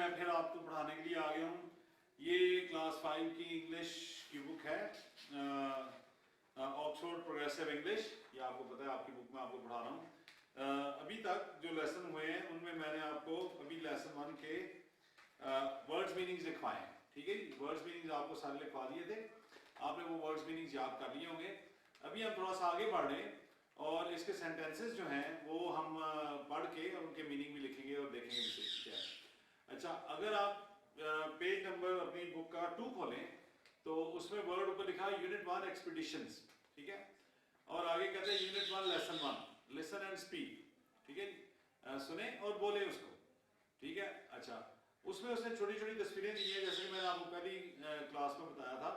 मैं फिर आपको पढ़ाने के लिए आ गया हूँ। ये क्लास 5 की इंग्लिश की बुक है, ऑक्सफोर्ड प्रोग्रेसिव इंग्लिश। ये आपको पता है, आपकी बुक में आपको पढ़ा रहा हूँ। अभी तक जो लेसन हुए हैं उनमें मैंने आपको अभी लेसन 1 के वर्ड्स मीनिंग्स लिखवाए हैं। ठीक है जी, वर्ड्स मीनिंग्स आपको सारे लिखवा दिए थे, आपने वो वर्ड्स मीनिंग्स याद कर लिए होंगे। अभी हम थोड़ा सा आगे बढ़ रहे हैं और इसके सेंटेंसेस जो हैं वो हम पढ़ के और उनके मीनिंग भी लिखेंगे और देखेंगे विशेष क्या है। अच्छा, अगर आप पेज नंबर अपनी बुक का 2 खोलें तो उसमें वर्ड ऊपर लिखा है यूनिट 1 एक्सपीडिशंस। ठीक है, और आगे कहते हैं unit 1 lesson 1 listen and speak. ठीक है, सुने और बोले उसको। ठीक है, अच्छा, उसमें उसने छोटी छोटी तस्वीरें दी है जैसे कि मैंने आपको पहली क्लास में बताया था,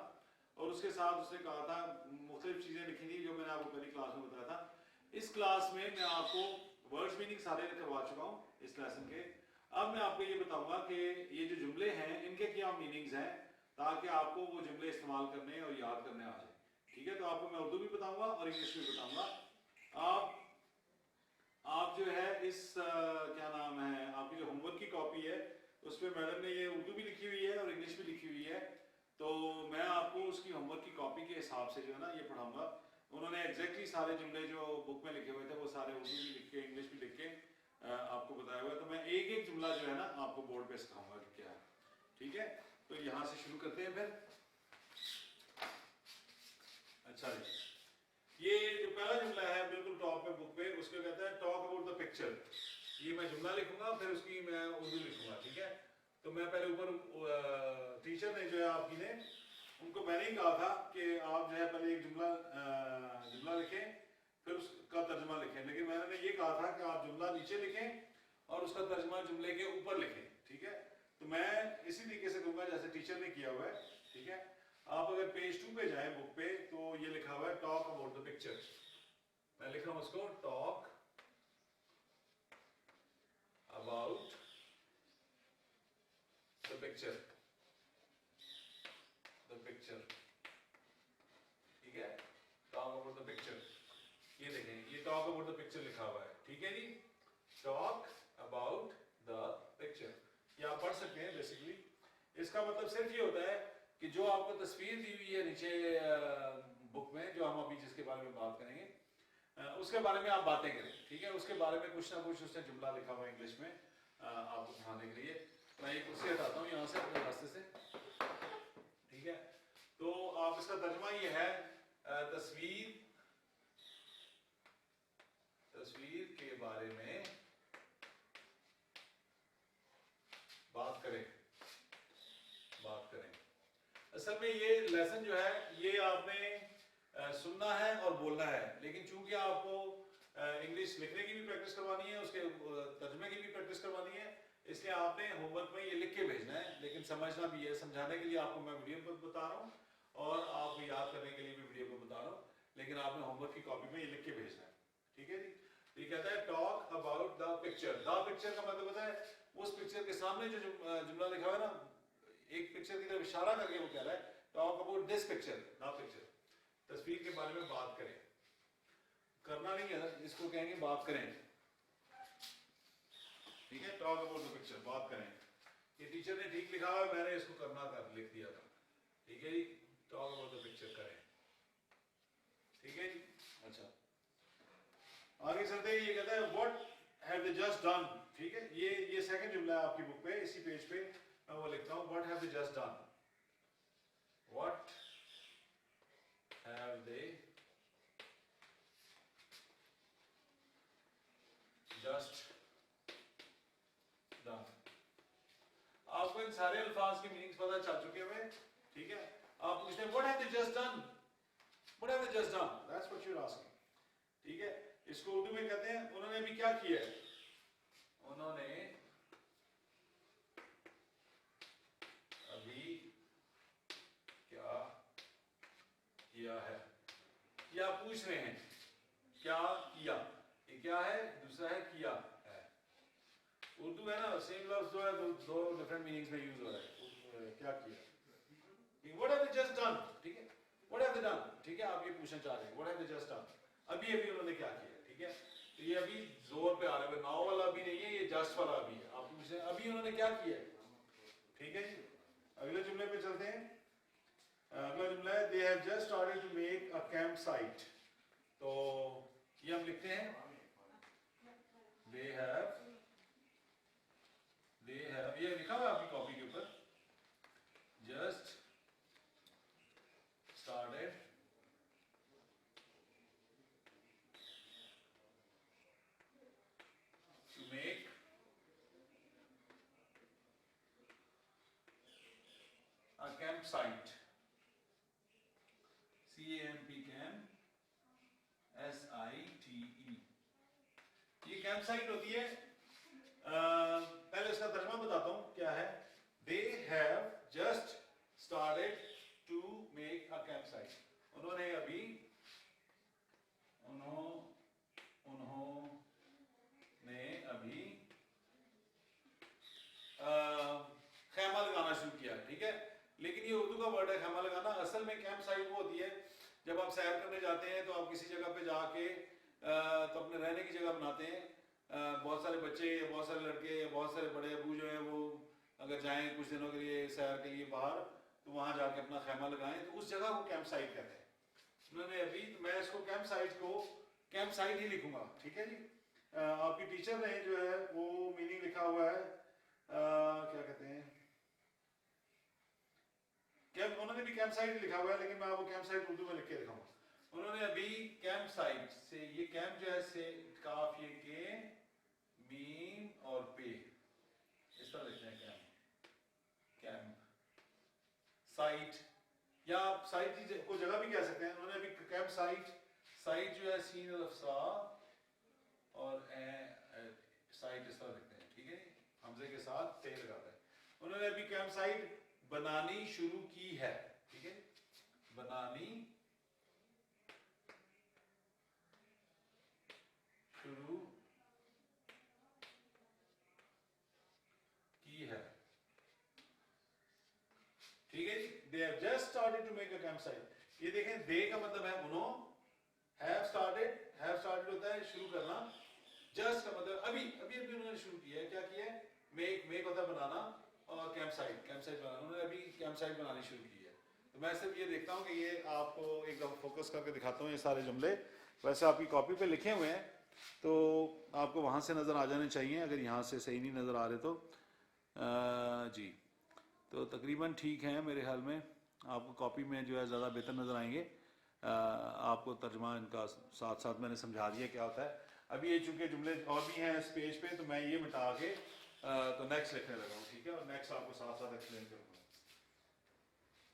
और उसके साथ उसने कहा था मुख्तलिफ चीजें लिखी थी जो मैंने आपको पहली क्लास में बताया था। इस क्लास में मैं आपको वर्ड्स मीनिंग सारे करवा चुका हूँ इस लेसन के। अब मैं आपको ये बताऊंगा कि ये जो जुमले हैं इनके क्या मीनिंग्स हैं, ताकि आपको वो जुमले इस्तेमाल करने और याद करने आ जाए। ठीक है, तो आपको मैं उर्दू भी बताऊंगा और इंग्लिश भी बताऊंगा। आप जो है इस क्या नाम है, आपकी जो होमवर्क की कॉपी है उसमें मैडम ने ये उर्दू भी लिखी हुई है और इंग्लिश भी लिखी हुई है, तो मैं आपको उसकी होमवर्क की कॉपी के हिसाब से जो है ना ये पढ़ाऊंगा। उन्होंने एग्जैक्टली सारे जुमले जो बुक में लिखे हुए थे वो सारे उर्दू भी लिख के इंग्लिश भी लिख के आपको बताया हुआ है, तो मैं एक एक जुमला जो है ना आपको बोर्ड पे सिखाऊंगा कि क्या है। ठीक है, तो यहाँ से शुरू करते हैं फिर। अच्छा जी, ये जो पहला जुमला है बिल्कुल टॉप पे बुक पे, उसको कहते हैं टॉक अबाउट द पिक्चर। ये मैं जुमला लिखूंगा फिर उसकी मैं उर्दू लिखूंगा। ठीक है, तो मैं पहले ऊपर टीचर ने जो है आपकी ने उनको मैंने ही कहा था कि आप जो है पहले एक जुमला लिखें फिर उसका तर्जमा लिखें, लेकिन मैंने ये कहा था कि आप जुमला नीचे लिखें और उसका तर्जमा जुमले के ऊपर लिखें। ठीक है, तो मैं इसी तरीके से दूंगा जैसे टीचर ने किया हुआ है। ठीक है, आप अगर पेज 2 पे जाएं बुक पे तो ये लिखा हुआ है टॉक अबाउट द पिक्चर। मैं लिख रहा हूं उसको talk about the picture, the picture. ठीक है, टॉक अबाउट द पिक्चर, ये देखें ये टॉक अबाउट द पिक्चर लिखा हुआ है। ठीक है जी, टॉक अबाउट द पिक्चर, ये आप पढ़ सकते हैं। बेसिकली इसका मतलब सिर्फ ये होता है कि जो आपको तस्वीर दी हुई है नीचे बुक में, जो हम अभी जिसके बारे में बात करेंगे उसके बारे में आप बातें करें। ठीक है, उसके बारे में कुछ ना कुछ उसने जुमला लिखा हुआ है इंग्लिश में आपको पढ़ाने के लिए। मैं एक कुर्सी हटाता हूँ यहाँ से अपने रास्ते से। ठीक है, तो आप इसका तर्जुमा ये है तस्वीर के बारे में बात करें। असल में ये लेसन जो है ये आपने सुनना है और बोलना है, लेकिन चूंकि आपको इंग्लिश लिखने की भी प्रैक्टिस करवानी है, उसके तर्जुमे की भी प्रैक्टिस करवानी है, इसलिए आपने होमवर्क में ये लिख के भेजना है, लेकिन समझना भी है। समझाने के लिए आपको मैं वीडियो पर बता रहा हूँ और आपको याद करने के लिए भी वीडियो पर बता रहा हूँ, लेकिन आपने होमवर्क की कॉपी में ये लिख के भेजना है। ठीक है जी, ये कहता है talk about the picture. The picture का मतलब होता है उस पिक्चर के सामने जो जुमला लिखा हुआ है ना, एक पिक्चर की तरफ इशारा करके वो कह रहा है talk about this picture, the picture, तस्वीर के बारे में बात करें। करना नहीं है, इसको कहेंगे बात करें। ठीक है, टॉक अबाउट द पिक्चर, बात करें। ये टीचर ने ठीक लिखा हुआ है, मैंने इसको करना कर लिख दिया था। ठीक है जी, टॉक अबाउट द पिक्चर करें। ठीक है जी, अच्छा आगे चलते हैं। ये कहता है what have they just done. ठीक है, ये सेकंड जुमला है आपकी बुक पे, इसी पेज पे मैं वो लिखता हूं, what have they just done. What have they just done. आपको इन सारे अल्फाज के मीनिंग्स पता चल चुके हुए। ठीक है, आप पूछते हैं what have they just done, what have they just done, that's what you are asking. ठीक है, इसको उर्दू में कहते हैं उन्होंने अभी क्या किया है। उन्होंने अभी क्या किया है, या पूछ रहे हैं क्या किया। ये क्या है, दूसरा है किया है। उर्दू है ना, सेम लफ्ज जो है दो डिफरेंट मीनिंग्स में यूज हो रहा है। क्या किया, what have they just done. ठीक है, व्हाट हैव दे डन। ठीक है, आप ये पूछना चाह रहे हैं what have they just done, अभी उन्होंने क्या किया। ठीक है, तो ये अभी जोर पे आ रहा है, नाव वाला अभी नहीं है, ये जस्ट वाला अभी है। आप पूछ रहे हैं अभी उन्होंने क्या किया है, ठीक है जी, अगले जुमले पे चलते हैं। अगला जुमला है they have just started to make a camp site. तो ये हम लिखते हैं दे हैव, ये लिखा हुआ है आपकी कॉपी के ऊपर, just started to make a campsite, CAMP camp SITE। ये कैंप साइट होती है। पहले इसका तर्जुमा बताता हूं क्या है। They have just started to make a camp site, उन्होंने अभी खैमा लगाना शुरू किया, ठीक है। लेकिन ये उर्दू का वर्ड है खैमा लगाना, असल में कैंप साइट वो होती है जब आप सैर करने जाते हैं तो आप किसी जगह पे जाके तो अपने रहने की जगह बनाते हैं। बहुत सारे बच्चे, बहुत सारे लड़के, बहुत सारे बड़े अबू जो हैं वो अगर जाएं कुछ दिनों के लिए सैर के लिए बाहर, तो वहाँ जाके अपना खैमा लगाएं, तो उस जगह को कैंप साइट कहते हैं। उन्होंने अभी, तो मैं इसको कैंप साइट को कैंप साइट ही लिखूंगा, ठीक है जी। आपकी टीचर ने जो है वो मीनिंग लिखा हुआ है, क्या कहते हैं, कैंप, उन्होंने भी कैंप साइट लिखा हुआ है, लेकिन मैं आपको कैंप साइट उर्दू में लिख के दिखाऊंगा। उन्होंने अभी कैंप साइट से, ये कैंप जो है से काफ, ये के मीम और पे, इस तरह लिखते हैं कैंप, कैंप साइट, या आप साइट को जगह भी कह सकते हैं। उन्होंने अभी कैंप साइट, साइट जो है सीन अफसा और साइट इस तरह लिखते हैं, ठीक है, हमजे के साथ ते लगाता है। उन्होंने अभी कैंप साइट बनानी शुरू की है, ठीक है, बनानी शुरू की है, ठीक है जी। They have just started to make a camp site. ये देखें, दे का मतलब है उन्होंने, हैव स्टार्टेड होता है शुरू करना, जस्ट का मतलब अभी अभी अभी उन्होंने शुरू किया है। क्या किया है, मेक होता है बनाना, और कैंप साइट बनाना, उन्होंने अभी कैंप साइट बनानी शुरू की है। तो मैं सिर्फ ये देखता हूँ कि ये आपको एक दफा फोकस करके दिखाता हूँ। ये सारे जुमले वैसे आपकी कॉपी पे लिखे हुए हैं, तो आपको वहाँ से नज़र आ जाने चाहिए, अगर यहाँ से सही नहीं नज़र आ रहे तो जी। तो तकरीबन ठीक है मेरे ख्याल में, आपको कॉपी में जो है ज़्यादा बेहतर नज़र आएंगे। आपको तर्जमा इनका साथ साथ मैंने समझा दिया क्या होता है। अभी ये चूँकि जुमले और भी हैं इस पेज पे, तो मैं ये मिटा के तो नेक्स्ट लिखने लगा हूँ, ठीक है, और नेक्स्ट आपको साथ साथ एक्सप्लेन करूँगा,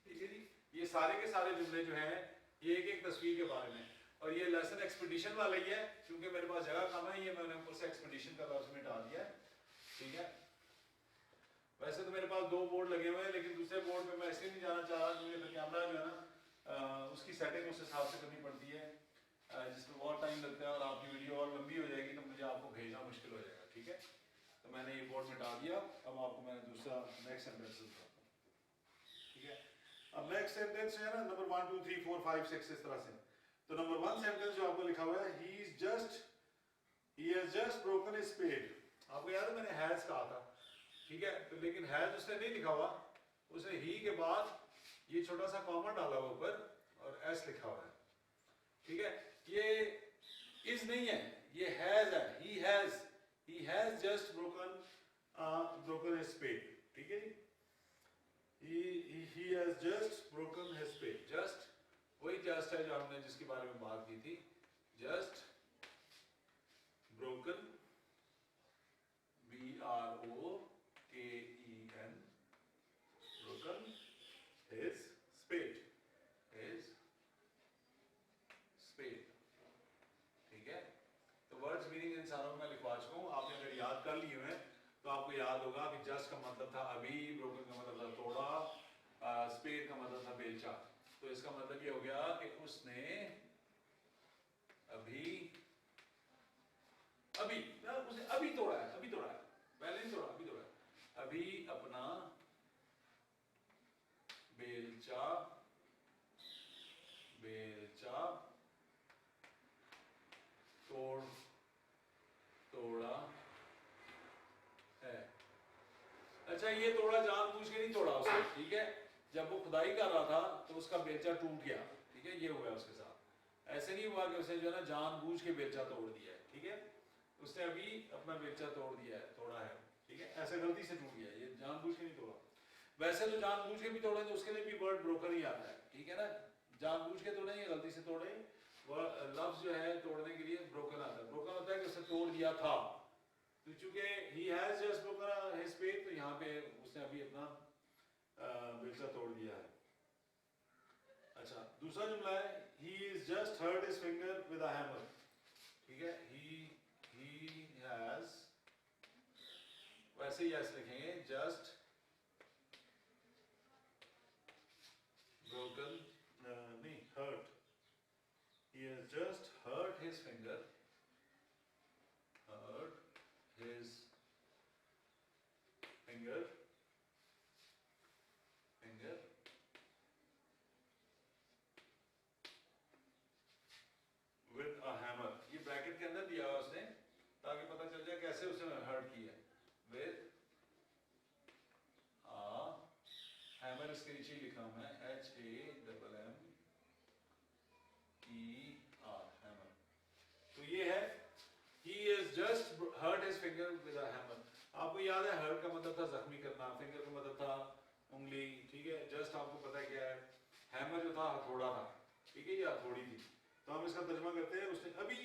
ठीक है जी। ये सारे के सारे जुमले जो हैं ये एक एक तस्वीर के बारे में, और ये लेसन एक्सपीडिशन वाला ही है, क्योंकि मेरे पास जगह कम है, ये मैंने ऊपर से एक्सपीडिशन का लफ्ज़ मिटा दिया है, ठीक है। वैसे तो मेरे पास 2 बोर्ड लगे हुए हैं, लेकिन दूसरे बोर्ड पे मैं इसलिए नहीं जाना चाह रहा क्योंकि फिर कैमरा जो है ना उसकी सेटिंग उस हिसाब से करनी पड़ती है, जिसमें बहुत टाइम लगता है, और आपकी वीडियो और लंबी हो जाएगी तो मुझे आपको भेजना मुश्किल हो जाएगा, ठीक है। तो मैंने ये बोर्ड मिटा दिया। अब आपको मैं दूसरा नेक्स्ट सेंटेंस बताता हूँ, ठीक है। अब नेक्स्ट सेंटेंस है ना, नंबर 1 2 3 4 5 6 इस तरह से। तो नंबर 1 सेंटेंस जो आपको लिखा हुआ है, he has just broken his spade. आपको याद है मैंने हैज कहा था, ठीक है, तो लेकिन हैज उसने नहीं लिखा हुआ, उसने ही के बाद ये छोटा सा कॉमा डाला हुआ ऊपर और एस लिखा हुआ है, ठीक है। ये इज नहीं है, ये हैज है, he has just broken his spade, ठीक है जी। he has just broken his spade। just वही जस्ट है जो हमने जिसके बारे में बात की थी, just broken, BROKEN, broken his spade, ठीक है। तो वर्ड्स मीनिंग इन सारों में लिखवा चुका हूँ, आपने अगर याद कर लिए हैं तो आपको याद होगा कि जस्ट का मतलब था अभी, ब्रोकन का मतलब था तोड़ा, स्पेड का मतलब था बेलचा। तो इसका मतलब ये हो गया कि उसने उसने अभी तोड़ा है, पहले नहीं तोड़ा, अभी तोड़ा है, अभी अपना बेलचा तोड़ा है। अच्छा, ये तोड़ा जानबूझ के नहीं तोड़ा उसने, ठीक है। जब वो खुदाई कर रहा था तो उसका बेलचा टूट गया, ठीक है, ये हुआ उसके साथ। ऐसे नहीं हुआ कि उसने जो है ना जानबूझ के बेलचा तोड़ दिया है, ठीक है, उसने अभी अपना बेलचा तोड़ दिया है, तोड़ा है, ठीक है, ऐसे गलती से टूट गया, ये जानबूझ के नहीं तोड़ा। वैसे तो जानबूझ के भी तोड़े तो उसके लिए भी वर्ड ब्रोकन ही आता है, ठीक है ना, जानबूझ के तोड़े या गलती से तोड़े, लफ्ज जो है तोड़ने के लिए ब्रोकन आता है। ब्रोकन होता है कि उसने तोड़ दिया था, तो चूंकि ही has just broken his faith, तो यहाँ पे उसने अभी अपना बेलचा तोड़ दिया है। अच्छा, दूसरा जुमला है he is just hurt his finger with a hammer, ठीक है, he has, वैसे ही ऐसे लिखेंगे, just broken, नहीं, hurt, he has just hurt his finger, hurt his finger with a hammer, ये ब्रैकेट के अंदर दिया हुआ उसने ताकि पता चल जाए कैसे उसने हर्ट किया, with a hammer, इसके नीचे लिखा हूं मैं HAMMER, तो ये है he has just hurt his finger with a hammer। आपको याद है हर्ट का मतलब था जख्मी करना, फिंगर का मतलब था उंगली, ठीक है, जस्ट आपको पता है क्या है, हैमर जो था हथौड़ा था, ठीक है, ये हथौड़ी थी। तो हम इसका तर्जुमा करते हैं, उसने अभी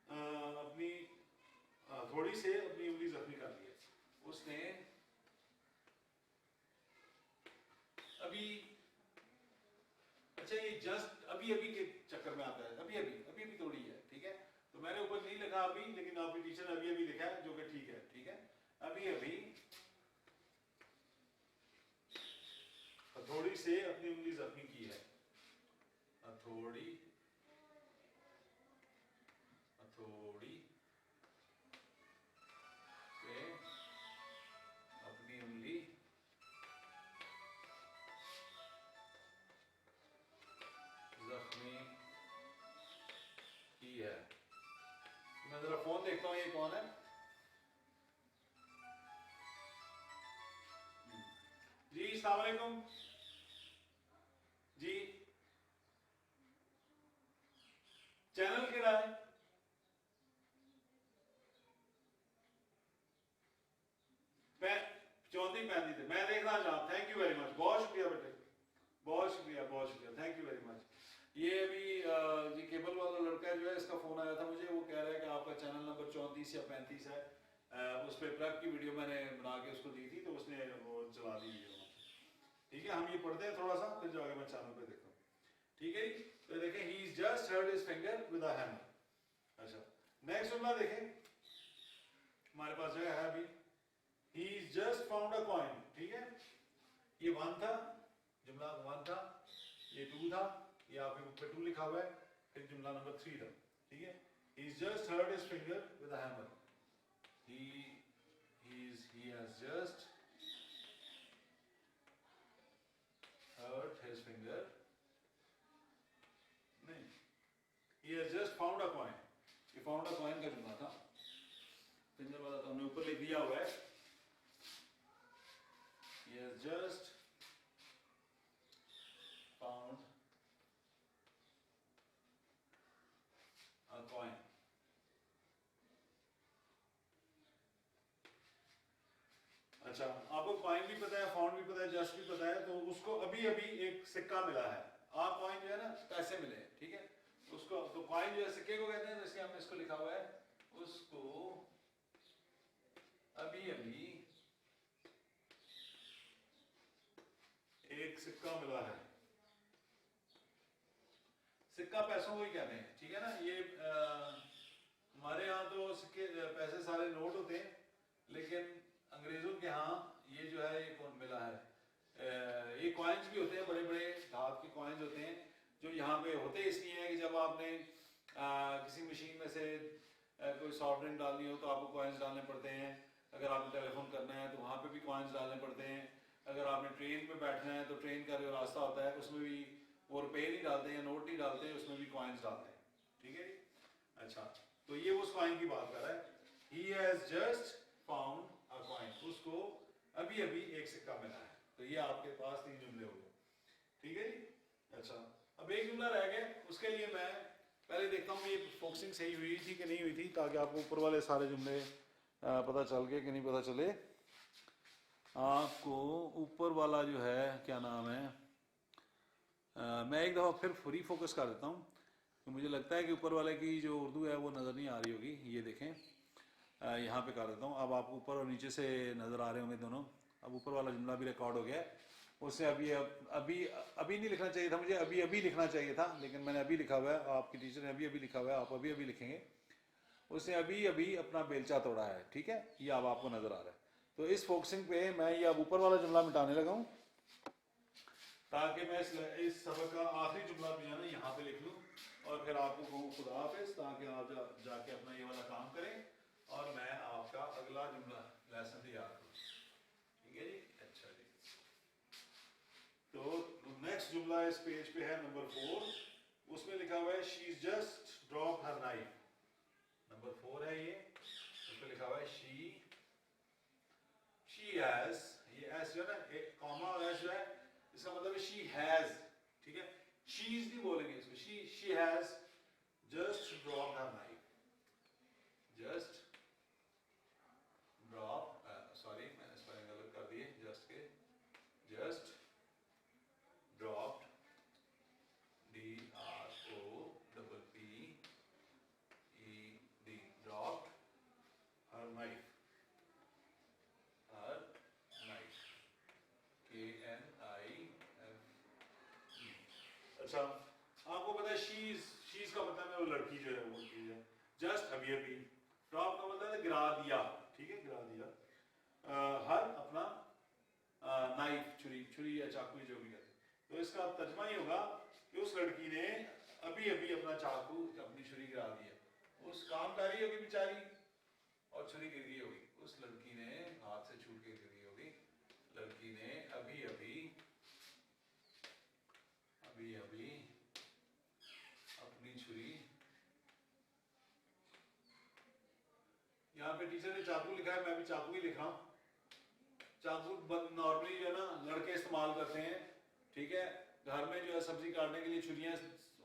अपनी हथौड़ी से अपनी उंगली जख्मी कर ली है, उसने अभी, अच्छा, ये जस्ट अभी अभी के चक्कर में आता है, अभी अभी तोड़ी है, ठीक है, तो मैंने ऊपर नहीं लिखा अभी, लेकिन आपकी टीचर ने अभी अभी लिखा है, जो कि ठीक है, ठीक है, अभी अभी हथौड़ी से अपनी उंगली जख्मी की है, हथौड़ी से अपनी उंगली जख्मी की है। मैं जरा फोन देखता हूँ, ये कौन है? जी अस्सलाम वालेकुम जी, चैनल केड़ा है? चौथी पैंती थे, मैं देख रहा जनाब, थैंक यू वेरी मच, बहुत शुक्रिया बेटे, बहुत शुक्रिया, थैंक यू वेरी मच। ये अभी जी केबल वाला लड़का जो है, इसका फोन आया था मुझे, वो कह रहा है कि आपका चैनल नंबर 34 या 35 है, उस पर प्रेप की वीडियो मैंने बना के उसको दी थी, तो उसने वो चला दी है, ठीक है। हम ये पढ़ते हैं थोड़ा सा, फिर जाके मैं चैनल पे देखता हूँ, ठीक है। तो देखें, he is just hurt his finger with a hammer. अच्छा, नेक्स्ट जुमला देखें, हमारे पास जगह है अभी, he just found a coin, ठीक है, ये 1 था, जुमला 1 था, ये 2 था, ये आपके बुक पे 2 लिखा हुआ है, फिर जुमला नंबर 3 था, ठीक है। he just hurt his finger with a hammer, he has just hurt his finger, नहीं, he has just found a coin, ये found a coin का जुमला था, फिंगर वाला तो हमने ऊपर लिख दिया हुआ है, he has just found a coin। अच्छा, आपको कॉइन भी पता है, फाउंड भी पता है, जस्ट भी पता है, तो उसको अभी अभी एक सिक्का मिला है, आप कॉइन जो है ना पैसे मिले, ठीक है, उसको तो कॉइन जो है सिक्के को कहते हैं, जैसे हमने इसको लिखा हुआ है, उसको अभी अभी एक सिक्का मिला है। सिक्का पैसों को ही कहते हैं, ठीक है ना। ये हमारे यहाँ तो सिक्के पैसे सारे नोट होते हैं, लेकिन अंग्रेजों के यहाँ ये जो है ये कौन मिला है, ये कॉइन्स भी होते हैं, बड़े बड़े धात के कॉइन्स होते हैं, जो यहाँ पे होते इसलिए है कि जब आपने किसी मशीन में से कोई सॉफ्ट ड्रिंक डालनी हो तो आपको कॉइन्स डालने पड़ते हैं, अगर आपने टेलीफोन करना है तो वहाँ पे भी कॉइन्स डालने पड़ते हैं, अगर आपने ट्रेन में बैठना है तो ट्रेन का जो रास्ता होता है उसमें भी वो रुपये नहीं डालते हैं, नोट नहीं डालते हैं, उसमें भी कॉइन्स डालते हैं, ठीक है। अच्छा, तो ये उस कॉइन की बात कर रहा है, he has just found a coin, उसको अभी अभी एक सिक्का मिला है। तो ये आपके पास 3 जुमले हो गए, ठीक है जी। अच्छा, अब एक जुमला रह गया, उसके लिए मैं पहले देखता हूँ ये फोकसिंग सही हुई थी कि नहीं हुई थी, ताकि आपको ऊपर वाले सारे जुमले पता चल गए कि नहीं पता चले। आपको ऊपर वाला जो है क्या नाम है, मैं एक दफ़ा फिर फ्री फोकस कर देता हूँ, तो मुझे लगता है कि ऊपर वाले की जो उर्दू है वो नज़र नहीं आ रही होगी। ये देखें, यहाँ पे कर देता हूँ। अब आपको ऊपर और नीचे से नज़र आ रहे होंगे दोनों। अब ऊपर वाला जुमला भी रिकॉर्ड हो गया है, उससे अभी नहीं लिखना चाहिए था मुझे, अभी अभी लिखना चाहिए था, लेकिन मैंने अभी लिखा हुआ है। आपकी टीचर ने अभी अभी लिखा हुआ है, आप अभी अभी लिखेंगे। उसने अभी अभी अपना बेलचा तोड़ा है, ठीक है, ये अब आपको नज़र आ रहा है। तो इस फोकसिंग पे मैं ये अब ऊपर वाला जुमला मिटाने लगा हूँ, ताकि मैं इस सबक का आखिरी जुमला भी है ना यहाँ पे लिख लूँ, और फिर आपको कहूँ खुदा हाफिज़, ताकि आप जाके अपना ये वाला काम करें और मैं आपका अगला जुमला लेसन तैयार करूँ, ठीक है जी। अच्छा जी, तो नेक्स्ट जुमला इस पेज पे है नंबर 4, उसमें लिखा हुआ है she is just drop her knife. Number 4 है ये, उसमें लिखा हुआ है शी हैज, ये एस जो है ना, एक कॉमा और एस जो है, इसका मतलब है शी हैज, ठीक है। शीज नहीं बोलेंगे इसको, she has just drop her knife, just drop, sorry मैंने स्पेलिंग गलत कर दिए, जस्ट के, जस्ट ड्रॉप्ड, D-R-O-P-P-E-D, ड्रॉप्ड हर नाइफ, हर नाइफ, K-N-I-F-E। अच्छा, आपको पता है शीज का मतलब है वो लड़की जो है वो चीज है। जस्ट अभी अभी, ड्रॉप का मतलब है गिरा दिया, ठीक है, गिरा दिया। हर अपना नाइफ, छुरी या चाकू जो भी कहते हैं, तो इसका तर्जमा ही होगा कि उस लड़की ने अभी अभी अपना चाकू, अपनी छुरी गिरा दी है। उस काम कर रही होगी बेचारी और छुरी गिर गई होगी, उस लड़की ने हाथ से छूट के गिर गई होगी, लड़की ने अभी अभी अपनी छुरी, यहाँ पे टीचर ने चाकू लिखा है, मैं भी चाकू ही लिख रहा हूँ। चाकू नॉर्मली जो है ना लड़के इस्तेमाल करते हैं, ठीक है, घर में जो है सब्जी काटने के लिए छुरियां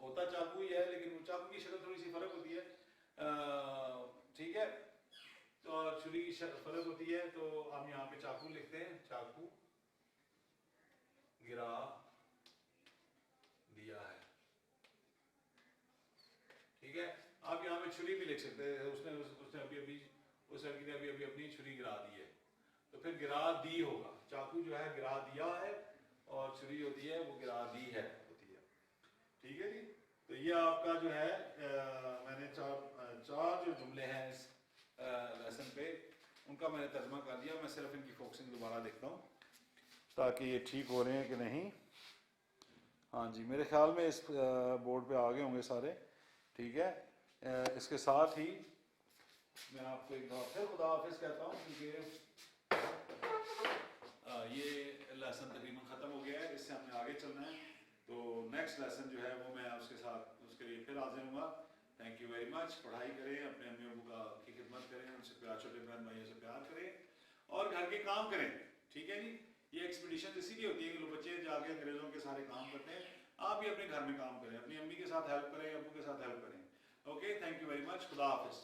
होता चाकू ही है, लेकिन वो चाकू की शक्ल थोड़ी सी फर्क होती है, ठीक है, तो छुरी की फर्क होती है। तो हम यहाँ पे चाकू लिखते हैं, चाकू गिरा दिया है, ठीक है। आप यहाँ पे छुरी भी लिख सकते हैं, उसने अभी अभी, उस लड़की ने अभी अभी अपनी छुरी गिरा दी है, तो फिर गिरा दी होगा। चाकू जो है गिरा दिया है और छुरी होती है वो गिरा दी है होती है, ठीक है जी। तो ये आपका जो है मैंने चार जो जुमले हैं इस लेसन पे, उनका मैंने तर्जमा कर दिया। मैं सिर्फ इनकी फोकसिंग दोबारा देखता हूँ ताकि ये ठीक हो रहे हैं कि नहीं। हाँ जी, मेरे ख्याल में इस बोर्ड पे आ गए होंगे सारे, ठीक है। इसके साथ ही मैं आपको एक बार फिर खुदा हाफिज़ कहता हूँ, क्योंकि ये लेसन तकरीबन ख़त्म हो गया है, इससे हमने आगे चलना है। तो नेक्स्ट लेसन जो है वो मैं उसके साथ उसके लिए फिर हाजिर हूँगा। Thank you very much. पढ़ाई करें, अपने अम्मी अबू की खिदमत करें, उनसे प्यार, छोटे बहन भाइयों से प्यार करें और घर के काम करें, ठीक है जी। ये एक्सपीडिशन इसीलिए होती है कि लोग बच्चे जाके अंग्रेज़ों के सारे काम करते हैं, आप भी अपने घर में काम करें, अपनी अम्मी के साथ हेल्प करें, अबू के साथ हेल्प करें। Okay, thank you very much. खुदा हाफिज़।